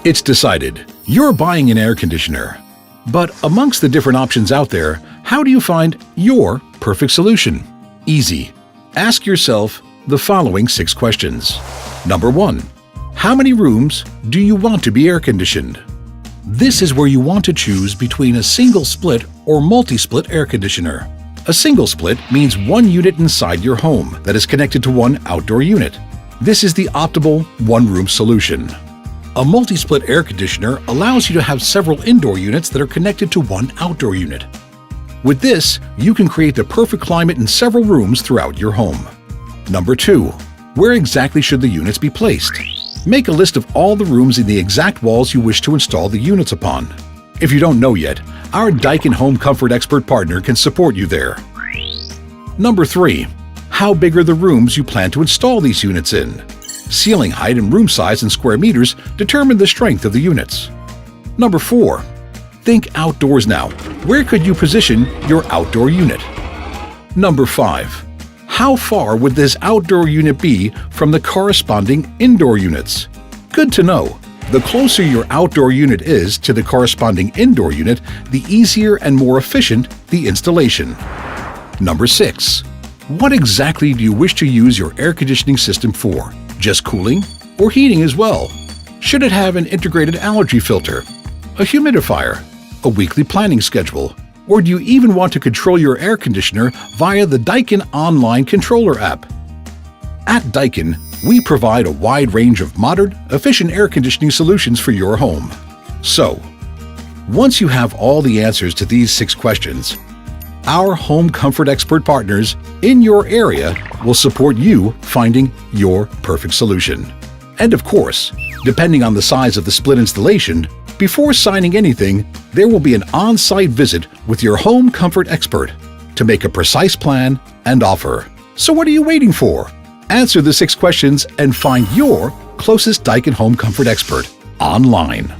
It's decided. You're buying an air conditioner. But amongst the different options out there, how do you find your perfect solution? Easy. Ask yourself the following 6 questions. Number 1. How many rooms do you want to be air conditioned? This is where you want to choose between a single split or multi-split air conditioner. A single split means one unit inside your home that is connected to one outdoor unit. This is the optimal one-room solution. A multi-split air conditioner allows you to have several indoor units that are connected to one outdoor unit. With this, you can create the perfect climate in several rooms throughout your home. Number 2. Where exactly should the units be placed? Make a list of all the rooms in the exact walls you wish to install the units upon. If you don't know yet, our Daikin Home Comfort Expert partner can support you there. Number 3. How big are the rooms you plan to install these units in? Ceiling height and room size in square meters determine the strength of the units. Number 4. Think outdoors now. Where could you position your outdoor unit? Number 5. How far would this outdoor unit be from the corresponding indoor units? Good to know. The closer your outdoor unit is to the corresponding indoor unit, the easier and more efficient the installation. Number 6. What exactly do you wish to use your air conditioning system for? Just cooling or heating as well? Should it have an integrated allergy filter, a humidifier, a weekly planning schedule, or do you even want to control your air conditioner via the Daikin online controller app? At Daikin, we provide a wide range of modern, efficient air conditioning solutions for your home. So, once you have all the answers to these 6 questions, our home comfort expert partners in your area will support you finding your perfect solution. And of course, depending on the size of the split installation, before signing anything, there will be an on-site visit with your home comfort expert to make a precise plan and offer. So what are you waiting for? Answer the 6 questions and find your closest Daikin Home Comfort expert online.